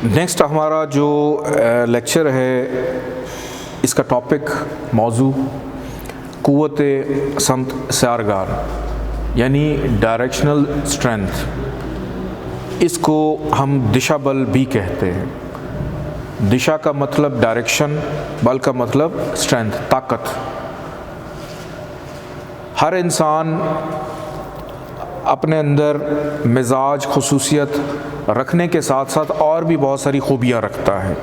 Next हमारा जो lecture है, इसका टॉपिक मौजू क़ुव्वत समत सयारगार यानी डायरेक्शनल स्ट्रेंथ। इसको हम दिशा बल भी कहते हैं। दिशा का मतलब डायरेक्शन, बल का मतलब स्ट्रेंथ, ताकत। हर इंसान अपने अंदर मिजाज खुसूसियत रखने के साथ साथ और भी बहुत सारी खूबियाँ रखता है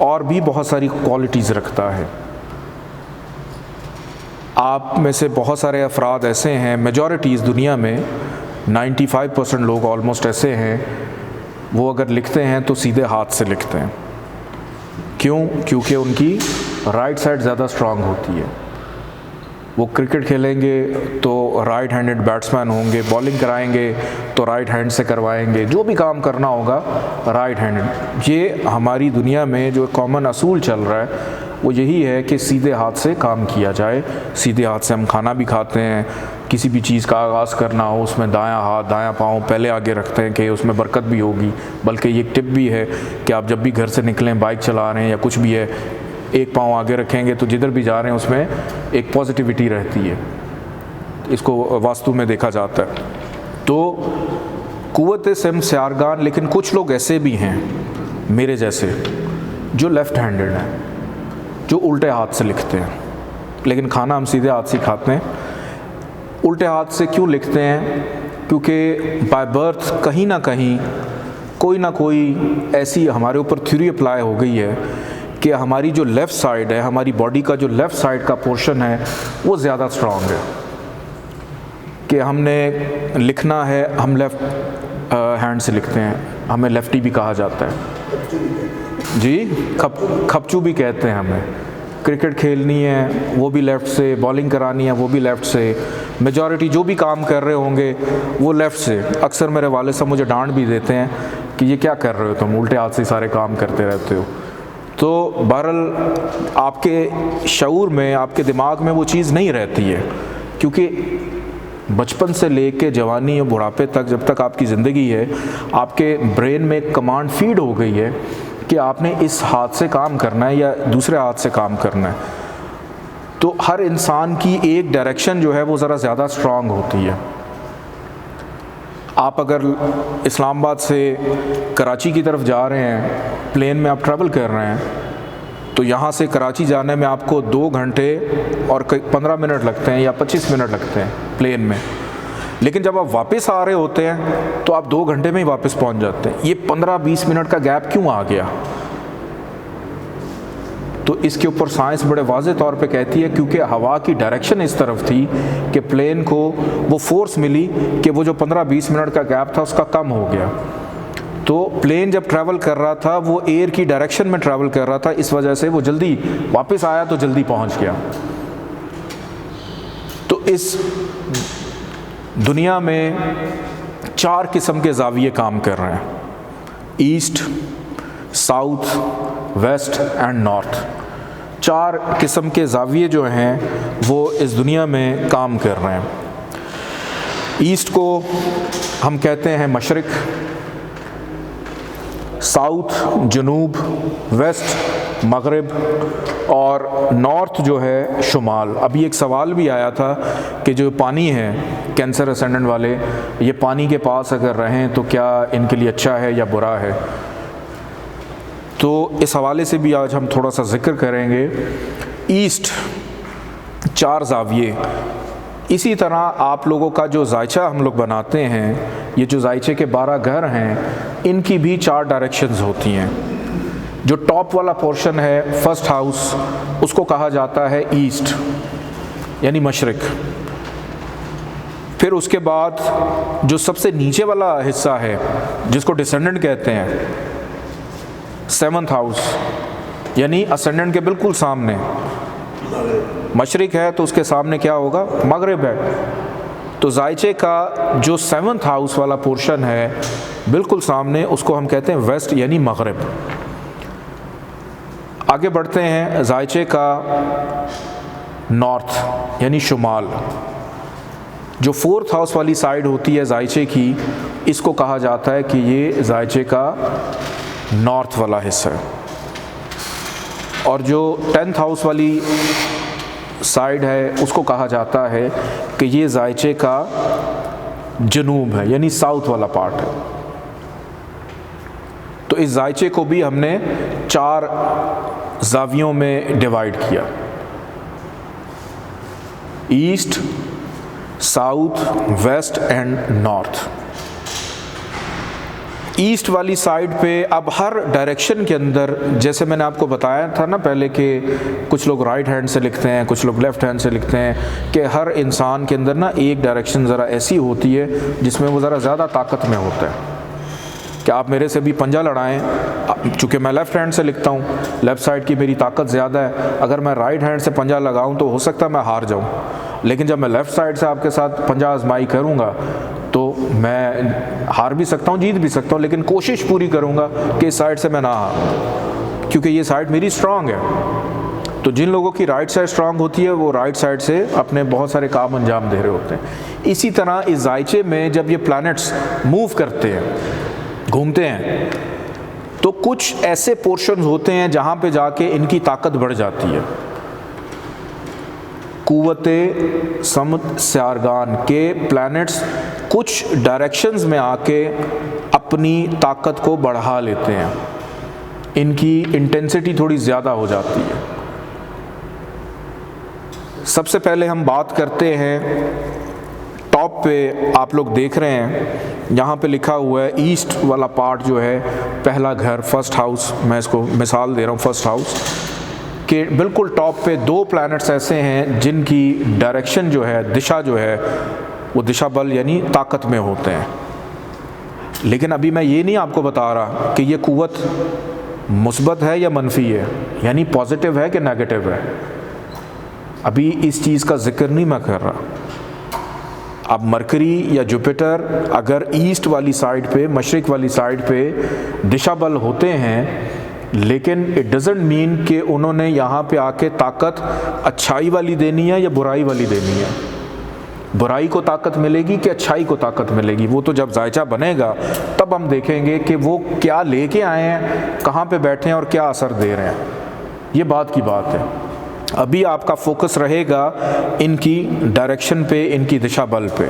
और भी बहुत सारी क्वालिटीज़ रखता है। आप में से बहुत सारे अफराद ऐसे हैं, मेजॉरिटीज़ दुनिया में 95% लोग ऑलमोस्ट ऐसे हैं, वो अगर लिखते हैं तो सीधे हाथ से लिखते हैं। क्यों? क्योंकि उनकी राइट साइड ज़्यादा स्ट्रांग होती है। वो क्रिकेट खेलेंगे तो राइट हैंडेड बैट्समैन होंगे, बॉलिंग कराएंगे तो राइट हैंड से करवाएंगे, जो भी काम करना होगा राइट हैंडेड। ये हमारी दुनिया में जो कॉमन असूल चल रहा है वो यही है कि सीधे हाथ से काम किया जाए। सीधे हाथ से हम खाना भी खाते हैं, किसी भी चीज़ का आगाज़ करना हो उसमें दायां हाथ दायां पाँव पहले आगे रखते हैं कि उसमें बरकत भी होगी। बल्कि ये एक टिप भी है कि आप जब भी घर से निकलें, बाइक चला रहे हैं या कुछ भी है, एक पाँव आगे रखेंगे तो जिधर भी जा रहे हैं उसमें एक पॉजिटिविटी रहती है। इसको वास्तु में देखा जाता है। तो क़ुव्वत समत सयारगार, लेकिन कुछ लोग ऐसे भी हैं मेरे जैसे जो लेफ़्ट हैंडेड हैं, जो उल्टे हाथ से लिखते हैं, लेकिन खाना हम सीधे हाथ से खाते हैं। उल्टे हाथ से क्यों लिखते हैं? क्योंकि बाय बर्थ कहीं ना कहीं कोई ना कोई ऐसी हमारे ऊपर थ्योरी अप्लाई हो गई है कि हमारी जो लेफ़्ट साइड है, हमारी बॉडी का जो लेफ़्ट साइड का पोर्शन है वो ज़्यादा स्ट्रांग है। कि हमने लिखना है, हम लेफ़्ट हैंड से लिखते हैं, हमें लेफ्टी भी कहा जाता है जी, खपचू भी कहते हैं हमें। क्रिकेट खेलनी है वो भी लेफ़्ट से, बॉलिंग करानी है वो भी लेफ़्ट से, मेजॉरिटी जो भी काम कर रहे होंगे वो लेफ़्ट से। अक्सर मेरे वाले साहब मुझे डांट भी देते हैं कि ये क्या कर रहे हो तुम, उल्टे हाथ से सारे काम करते रहते हो। तो बहरहाल आपके शऊर में, आपके दिमाग में वो चीज़ नहीं रहती है, क्योंकि बचपन से लेके जवानी और बुढ़ापे तक जब तक आपकी ज़िंदगी है, आपके ब्रेन में एक कमांड फीड हो गई है कि आपने इस हाथ से काम करना है या दूसरे हाथ से काम करना है। तो हर इंसान की एक डायरेक्शन जो है वो ज़रा ज़्यादा स्ट्रांग होती है। आप अगर इस्लामाबाद से कराची की तरफ जा रहे हैं, प्लेन में आप ट्रैवल कर रहे हैं, तो यहाँ से कराची जाने में आपको 2 घंटे और 15 मिनट लगते हैं या 25 मिनट लगते हैं प्लेन में। लेकिन जब आप वापस आ रहे होते हैं तो आप 2 घंटे में ही वापस पहुँच जाते हैं। ये 15-20 मिनट का गैप क्यों आ गया? तो इसके ऊपर साइंस बड़े वाज़े तौर पे कहती है क्योंकि हवा की डायरेक्शन इस तरफ थी कि प्लेन को वो फोर्स मिली कि वो जो 15-20 मिनट का गैप था उसका कम हो गया। तो प्लेन जब ट्रैवल कर रहा था वो एयर की डायरेक्शन में ट्रैवल कर रहा था, इस वजह से वो जल्दी वापस आया तो जल्दी पहुंच गया। तो इस दुनिया में 4 किस्म के ज़ाविये काम कर रहे हैं, east, south, west and north. 4 किस्म के ज़ाविये जो हैं वो इस दुनिया में काम कर रहे हैं। ईस्ट को हम कहते हैं मशरिक, साउथ जनूब, वेस्ट मगरिब और नॉर्थ जो है शुमाल। अभी एक सवाल भी आया था कि जो पानी है कैंसर असेंडेंट वाले, ये पानी के पास अगर रहें तो क्या इनके लिए अच्छा है या बुरा है? तो इस हवाले से भी आज हम थोड़ा सा जिक्र करेंगे। ईस्ट 4 ज़ाविये। इसी तरह आप लोगों का जो जायचा हम लोग बनाते हैं, ये जो जायचे के 12 घर हैं, इनकी भी 4 डायरेक्शंस होती हैं। जो टॉप वाला पोर्शन है फर्स्ट हाउस, उसको कहा जाता है ईस्ट यानी मशरिक। फिर उसके बाद जो सबसे नीचे वाला हिस्सा है जिसको डिसेंडेंट कहते हैं, 7th हाउस यानी असेंडेंट के बिल्कुल सामने। मशरिक है तो उसके सामने क्या होगा? मगरिब है। तो जायचे का जो 7th हाउस वाला पोर्शन है बिल्कुल सामने, उसको हम कहते हैं वेस्ट यानी मगरिब। आगे बढ़ते हैं, जायचे का नॉर्थ यानी शुमाल। जो 4th हाउस वाली साइड होती है जायचे की, इसको कहा जाता है कि ये जायचे का नॉर्थ वाला हिस्सा है, और जो 10th हाउस वाली साइड है उसको कहा जाता है कि ये जायचे का जनूब है, यानी साउथ वाला पार्ट है। तो इस जायचे को भी हमने 4 जावियों में डिवाइड किया, east, south, west and north. East वाली साइड पे अब हर डायरेक्शन के अंदर, जैसे मैंने आपको बताया था ना पहले कि कुछ लोग राइट हैंड से लिखते हैं, कुछ लोग लेफ़्ट हैंड से लिखते हैं, कि हर इंसान के अंदर ना एक डायरेक्शन ज़रा ऐसी होती है जिसमें वो ज़रा ज़्यादा ताकत में होता है। कि आप मेरे से भी पंजा लड़ाएं, चूँकि मैं लेफ़्ट हैंड से लिखता हूँ, लेफ़्ट साइड की मेरी ताकत ज़्यादा है, अगर मैं राइट हैंड से पंजा लगाऊँ तो हो सकता है मैं हार जाऊँ, लेकिन जब मैं लेफ़्ट साइड से आपके साथ पंजा आजमाई करूँगा तो मैं हार भी सकता हूँ, जीत भी सकता हूँ, लेकिन कोशिश पूरी करूँगा कि इस साइड से मैं ना हारूँ, क्योंकि ये साइड मेरी स्ट्रांग है। तो जिन लोगों की राइट साइड स्ट्रांग होती है वो राइट साइड से अपने बहुत सारे काम अंजाम दे रहे होते हैं। इसी तरह इस जायचे में जब ये प्लैनेट्स मूव करते हैं, घूमते हैं, तो कुछ ऐसे पोर्शंस होते हैं जहाँ पे जाके इनकी ताकत बढ़ जाती है। कुव्वते समस्यारगान के प्लैनेट्स कुछ डायरेक्शंस में आके अपनी ताकत को बढ़ा लेते हैं, इनकी इंटेंसिटी थोड़ी ज़्यादा हो जाती है। सबसे पहले हम बात करते हैं, टॉप पे आप लोग देख रहे हैं यहाँ पे लिखा हुआ है ईस्ट वाला पार्ट जो है पहला घर, फर्स्ट हाउस, मैं इसको मिसाल दे रहा हूँ फर्स्ट हाउस के बिल्कुल टॉप पे 2 प्लैनेट्स ऐसे हैं जिनकी डायरेक्शन जो है, दिशा जो है, वो दिशा बल यानी ताकत में होते हैं। लेकिन अभी मैं ये नहीं आपको बता रहा कि ये कुव्वत मुस्बत है या मनफी है, यानी पॉजिटिव है कि नेगेटिव है, अभी इस चीज़ का जिक्र नहीं मैं कर रहा। अब मरकरी या जुपिटर अगर ईस्ट वाली साइड पे, मशरिक वाली साइड पे दिशा बल होते हैं, लेकिन इट डज़ंट मीन कि उन्होंने यहाँ पे आके ताकत अच्छाई वाली देनी है या बुराई वाली देनी है। बुराई को ताकत मिलेगी कि अच्छाई को ताकत मिलेगी, वो तो जब जायचा बनेगा तब हम देखेंगे कि वो क्या लेके आए हैं, कहाँ पे बैठे हैं और क्या असर दे रहे हैं। ये बात की बात है। अभी आपका फोकस रहेगा इनकी डायरेक्शन पे, इनकी दिशा बल पे।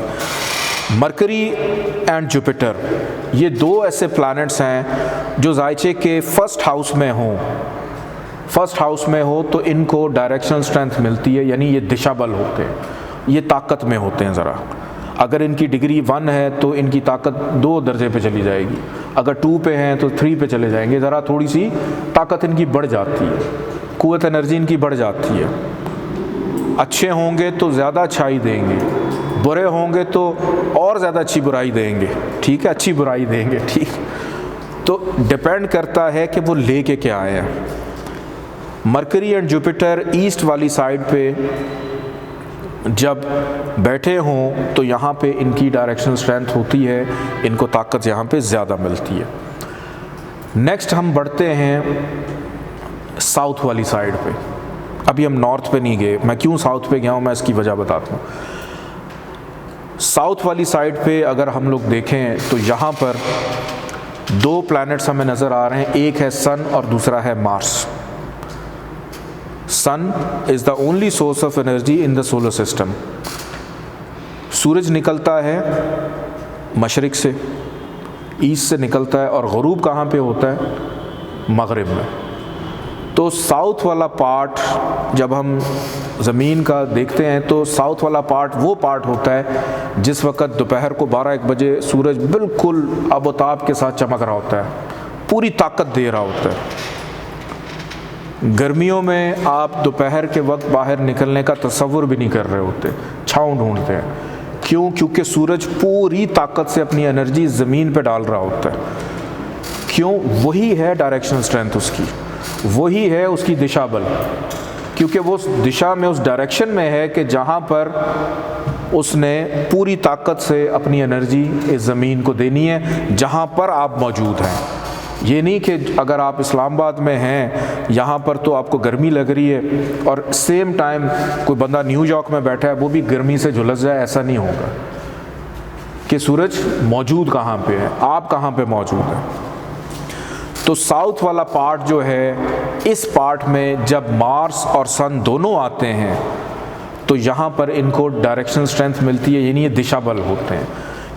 मरकरी एंड जुपिटर ये 2 ऐसे प्लैनेट्स हैं जो जायचे के फर्स्ट हाउस में हों, फर्स्ट हाउस में हो तो इनको डायरेक्शनल स्ट्रेंथ मिलती है, यानी ये दिशा बल होते हैं, ये ताकत में होते हैं ज़रा। अगर इनकी डिग्री 1 है तो इनकी ताकत 2 दर्जे पे चली जाएगी, अगर 2 पे हैं तो 3 पे चले जाएंगे, ज़रा थोड़ी सी ताकत इनकी बढ़ जाती है, कुव्वत एनर्जी इनकी बढ़ जाती है। अच्छे होंगे तो ज़्यादा अच्छाई देंगे, बुरे होंगे तो और ज़्यादा अच्छी बुराई देंगे, ठीक है, अच्छी बुराई देंगे, ठीक। तो डिपेंड करता है कि वो लेके क्या आए हैं। मरकरी एंड जुपिटर ईस्ट वाली साइड पे जब बैठे हों तो यहाँ पे इनकी डायरेक्शनल स्ट्रेंथ होती है, इनको ताकत यहाँ पे ज़्यादा मिलती है। नेक्स्ट हम बढ़ते हैं साउथ वाली साइड पे। अभी हम नॉर्थ पे नहीं गए, मैं क्यों साउथ पे गया हूँ मैं इसकी वजह बताता हूँ। साउथ वाली साइड पे अगर हम लोग देखें तो यहाँ पर 2 प्लैनेट्स हमें नज़र आ रहे हैं, एक है सन और दूसरा है Mars. Sun is the only source of energy in the solar system. सूरज निकलता है मशरिक से, ईस्ट से निकलता है, और ग़ुरूब कहाँ पे होता है? मग़रिब में। तो साउथ वाला पार्ट जब हम ज़मीन का देखते हैं तो साउथ वाला पार्ट वो पार्ट होता है जिस वक़्त दोपहर को 12-1 बजे सूरज बिल्कुल आबोताब के साथ चमक रहा होता है, पूरी ताकत दे रहा होता है। गर्मियों में आप दोपहर के वक्त बाहर निकलने का तसव्वुर भी नहीं कर रहे होते, छाँव ढूंढते हैं। क्यों? क्योंकि सूरज पूरी ताकत से अपनी एनर्जी ज़मीन पे डाल रहा होता है। क्यों? वही है डायरेक्शनल स्ट्रेंथ उसकी, वही है उसकी दिशा बल, क्योंकि वो उस दिशा में, उस डायरेक्शन में है कि जहाँ पर उसने पूरी ताकत से अपनी एनर्जी इस ज़मीन को देनी है जहाँ पर आप मौजूद हैं। ये नहीं कि अगर आप इस्लामाबाद में हैं यहाँ पर तो आपको गर्मी लग रही है और सेम टाइम कोई बंदा न्यूयॉर्क में बैठा है वो भी गर्मी से झुलस जाए, ऐसा नहीं होगा। कि सूरज मौजूद कहाँ पे है, आप कहाँ पे मौजूद हैं। तो साउथ वाला पार्ट जो है, इस पार्ट में जब मार्स और सन दोनों आते हैं तो यहाँ पर इनको डायरेक्शनल स्ट्रेंथ मिलती है, यानी ये दिशा बल होते हैं।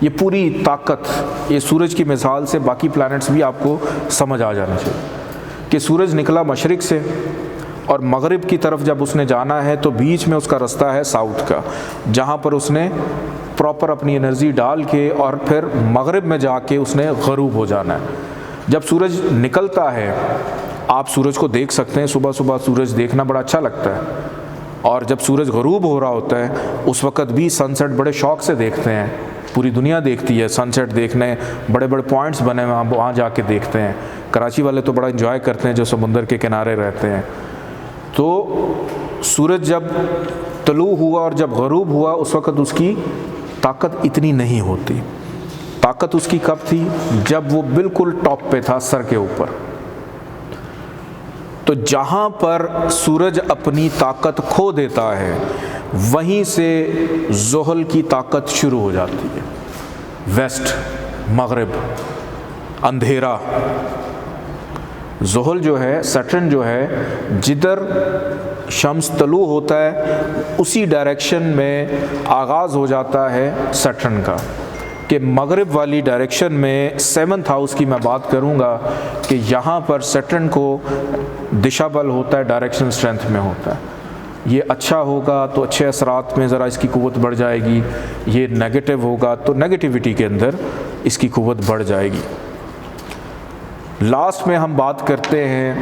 ये पूरी ताकत, ये सूरज की मिसाल से बाकी प्लैनेट्स भी आपको समझ आ जाना चाहिए कि सूरज निकला मशरिक़ से और मगरिब की तरफ जब उसने जाना है तो बीच में उसका रास्ता है साउथ का, जहाँ पर उसने प्रॉपर अपनी एनर्जी डाल के और फिर मगरिब में जाके उसने गरूब हो जाना है। जब सूरज निकलता है, आप सूरज को देख सकते हैं, सुबह सुबह सूरज देखना बड़ा अच्छा लगता है, और जब सूरज गरूब हो रहा होता है उस वक़्त भी सनसेट बड़े शौक़ से देखते हैं। पूरी दुनिया देखती है सनसेट देखने, बड़े बड़े पॉइंट्स बने हुए, वहाँ जाके देखते हैं। कराची वाले तो बड़ा एंजॉय करते हैं जो समुंदर के किनारे रहते हैं। तो सूरज जब तलू हुआ और जब गरूब हुआ उस वक़्त उसकी ताकत इतनी नहीं होती। ताकत उसकी कब थी? जब वो बिल्कुल टॉप पे था, सर के ऊपर। तो जहाँ पर सूरज अपनी ताकत खो देता है वहीं से ज़ोहल की ताकत शुरू हो जाती है। वेस्ट, मगरिब, अंधेरा। ज़ोहल जो है, सैटर्न जो है, जिधर शम्स तलू होता है उसी डायरेक्शन में आगाज़ हो जाता है सैटर्न का, कि मगरिब वाली डायरेक्शन में 7th हाउस की मैं बात करूंगा कि यहाँ पर सैटर्न को दिशा बल होता है, डायरेक्शन स्ट्रेंथ में होता है। ये अच्छा होगा तो अच्छे असरात में ज़रा इसकी कुव्वत बढ़ जाएगी, ये नेगेटिव होगा तो नेगेटिविटी के अंदर इसकी कुव्वत बढ़ जाएगी। लास्ट में हम बात करते हैं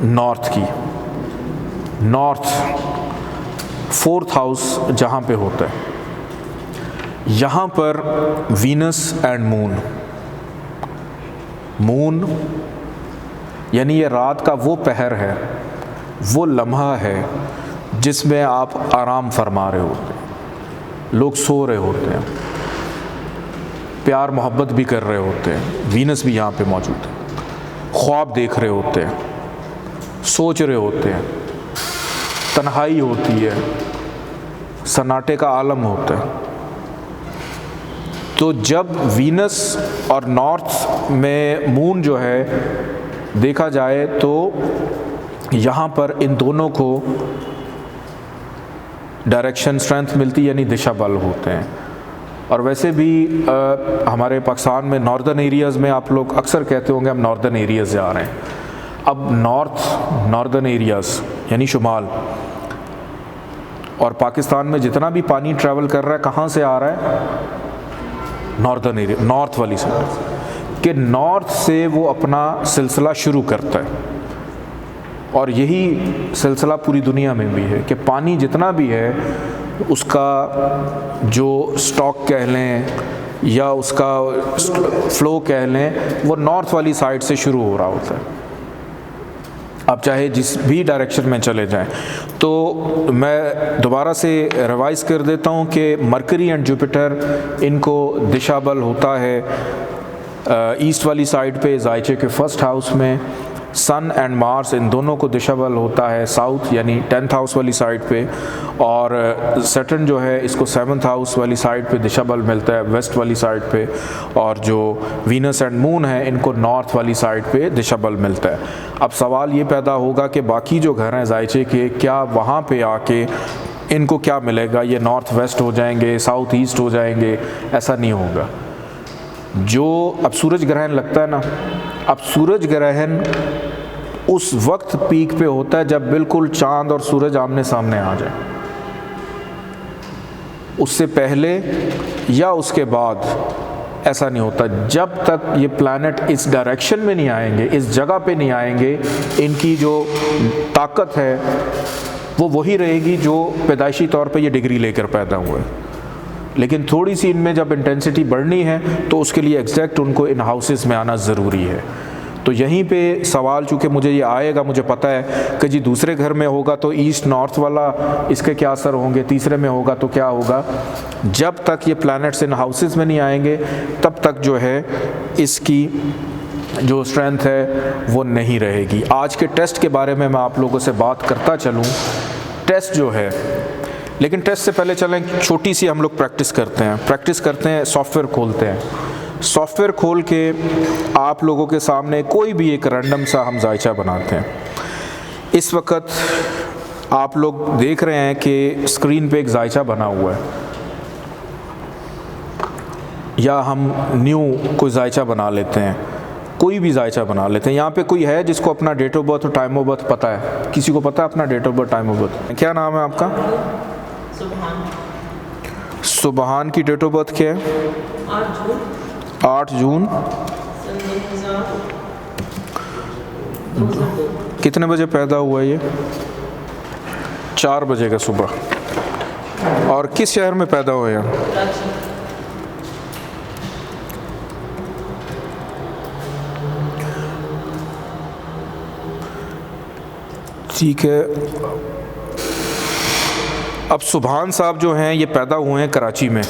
नॉर्थ की। नॉर्थ 4th हाउस जहाँ पे होता है, यहाँ पर वीनस एंड मून यानी ये रात का वो पहर है, वो लम्हा है जिसमें आप आराम फरमा रहे होते हैं, लोग सो रहे होते हैं, प्यार मोहब्बत भी कर रहे होते हैं। वीनस भी यहाँ पे मौजूद है। ख्वाब देख रहे होते हैं, सोच रहे होते हैं, तन्हाई होती है, सन्नाटे का आलम होता है। तो जब वीनस और नॉर्थ में मून जो है देखा जाए तो यहाँ पर इन दोनों को डायरेक्शन स्ट्रेंथ मिलती, यानी दिशा बल होते हैं। और वैसे भी हमारे पाकिस्तान में नॉर्दर्न एरियाज़ में आप लोग अक्सर कहते होंगे हम नॉर्दर्न एरियाज़ जा रहे हैं। अब नॉर्दर्न एरियाज़ यानी शुमाल, और पाकिस्तान में जितना भी पानी ट्रैवल कर रहा है कहाँ से आ रहा है? नॉर्दर्न एरिया, नॉर्थ वाली साइड के नॉर्थ से वो अपना सिलसिला शुरू करता है। और यही सिलसिला पूरी दुनिया में भी है कि पानी जितना भी है उसका जो स्टॉक कह लें या उसका फ्लो कह लें, वो नॉर्थ वाली साइड से शुरू हो रहा होता है। आप चाहे जिस भी डायरेक्शन में चले जाएं। तो मैं दोबारा से रिवाइज़ कर देता हूं कि मरकरी एंड जुपिटर, इनको दिशा बल होता है ईस्ट वाली साइड पे ज़ायचे के 1st हाउस में। सन एंड मार्स, इन दोनों को दिशा बल होता है साउथ यानी 10th हाउस वाली साइड पे, और सैटर्न जो है इसको 7th हाउस वाली साइड पे दिशा बल मिलता है, वेस्ट वाली साइड पे। और जो वीनस एंड मून है इनको नॉर्थ वाली साइड पे दिशा बल मिलता है। अब सवाल ये पैदा होगा कि बाकी जो घर हैं ज़ायचे के, क्या वहाँ पे आके इनको क्या मिलेगा? ये नॉर्थ वेस्ट हो जाएंगे, साउथ ईस्ट हो जाएंगे? ऐसा नहीं होगा। जो अब सूरज ग्रहण लगता है ना, अब सूरज ग्रहण उस वक्त पीक पे होता है जब बिल्कुल चांद और सूरज आमने सामने आ जाए। उससे पहले या उसके बाद ऐसा नहीं होता। जब तक ये प्लैनेट इस डायरेक्शन में नहीं आएंगे, इस जगह पे नहीं आएंगे, इनकी जो ताकत है वो वही रहेगी जो पैदाइशी तौर पे ये डिग्री लेकर पैदा हुए। लेकिन थोड़ी सी इनमें जब इंटेंसिटी बढ़नी है तो उसके लिए एग्जैक्ट उनको इन हाउसेस में आना ज़रूरी है। तो यहीं पे सवाल, चूँकि मुझे ये आएगा, मुझे पता है कि जी दूसरे घर में होगा तो ईस्ट नॉर्थ वाला इसके क्या असर होंगे, तीसरे में होगा तो क्या होगा। जब तक ये प्लैनेट्स इन हाउसेस में नहीं आएंगे तब तक जो है इसकी जो स्ट्रेंथ है वो नहीं रहेगी। आज के टेस्ट के बारे में मैं आप लोगों से बात करता चलूँ। टेस्ट जो है, लेकिन टेस्ट से पहले चलें छोटी सी हम लोग प्रैक्टिस करते हैं। सॉफ्टवेयर खोलते हैं। सॉफ्टवेयर खोल के आप लोगों के सामने कोई भी एक रैंडम सा हम जायचा बनाते हैं। इस वक्त आप लोग देख रहे हैं कि स्क्रीन पे एक जायचा बना हुआ है, या हम न्यू कोई जायचा बना लेते हैं, कोई भी जायचा बना लेते हैं। यहाँ पे कोई है जिसको अपना डेट ऑफ बर्थ और टाइम ऑफ बर्थ पता है? किसी को पता है अपना date of birth, time of birth? क्या नाम है आपका? सुबहान की डेट ऑफ बर्थ क्या है? 8 जून। कितने बजे पैदा हुआ ये? 4 बजे का सुबह। और किस शहर में पैदा हुए हैं? ठीक है। अब सुबहान साहब जो हैं ये पैदा हुए हैं कराची में,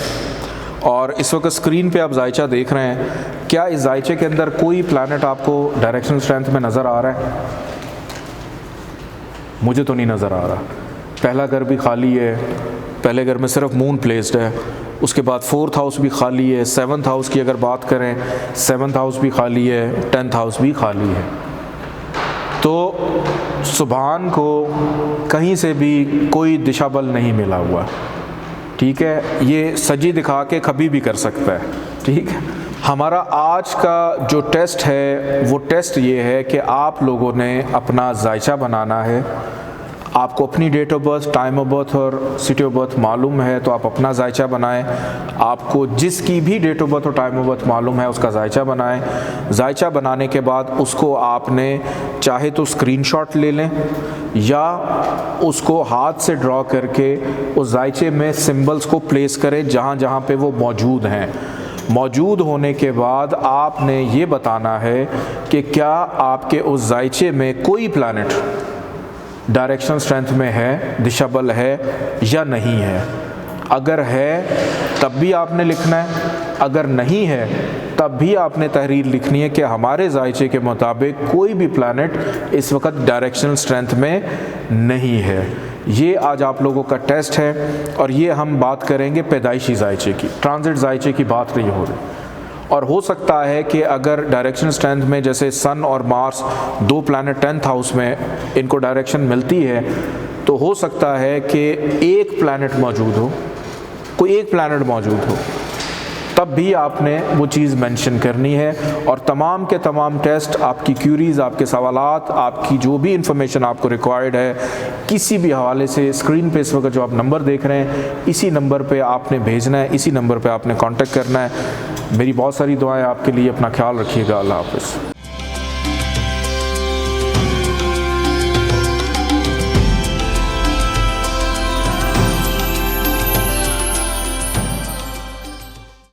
और इस वक्त स्क्रीन पे आप जायचा देख रहे हैं। क्या इस जायचे के अंदर कोई प्लैनेट आपको डायरेक्शनल स्ट्रेंथ में नज़र आ रहा है? मुझे तो नहीं नज़र आ रहा। पहला घर भी खाली है, पहले घर में सिर्फ मून प्लेस्ड है। उसके बाद 4th हाउस भी खाली है। 7th हाउस की अगर बात करें, 7th हाउस भी खाली है, 10th हाउस भी खाली है। तो सुबहान को कहीं से भी कोई दिशा बल नहीं मिला हुआ, ठीक है। ये सजी दिखा के कभी भी कर सकता है, ठीक है। हमारा आज का जो टेस्ट है वो टेस्ट ये है कि आप लोगों ने अपना जायचा बनाना है। आपको अपनी date of birth, time of birth और सिटी ऑफ बर्थ मालूम है तो आप अपना जायचा बनाएं। आपको जिसकी भी डेट ऑफ बर्थ और टाइम ऑफ बर्थ मालूम है उसका जायचा बनाएं। जायचा बनाने के बाद उसको आपने चाहे तो स्क्रीनशॉट ले लें, या उसको हाथ से ड्रॉ करके उस जायचे में सिंबल्स को प्लेस करें जहाँ जहाँ पे वो मौजूद हैं। मौजूद होने के बाद आपने ये बताना है कि क्या आपके उस जायचे में कोई प्लैनेट डायरेक्शनल स्ट्रेंथ में है, दिशा बल है या नहीं है। अगर है तब भी आपने लिखना है, अगर नहीं है तब भी आपने तहरीर लिखनी है कि हमारे जायचे के मुताबिक कोई भी प्लैनेट इस वक्त डायरेक्शनल स्ट्रेंथ में नहीं है। ये आज आप लोगों का टेस्ट है, और ये हम बात करेंगे पैदाइशी जायचे की, ट्रांजिट जायचे की बात नहीं हो रही। और हो सकता है कि अगर डायरेक्शन स्ट्रेंथ में जैसे सन और मार्स 2 प्लैनेट 10th हाउस में इनको डायरेक्शन मिलती है, तो हो सकता है कि एक प्लैनेट मौजूद हो, कोई एक प्लैनेट मौजूद हो, तब भी आपने वो चीज़ मेंशन करनी है। और तमाम के तमाम टेस्ट, आपकी क्यूरीज़, आपके सवालात, आपकी जो भी इंफॉर्मेशन आपको रिक्वायर्ड है, किसी भी हवाले से स्क्रीन पे इस वक्त जो आप नंबर देख रहे हैं, इसी नंबर पे आपने भेजना है, इसी नंबर पे आपने कांटेक्ट करना है। मेरी बहुत सारी दुआएं आपके लिए। अपना ख्याल रखिएगा। अल्लाह हाफ़िज़।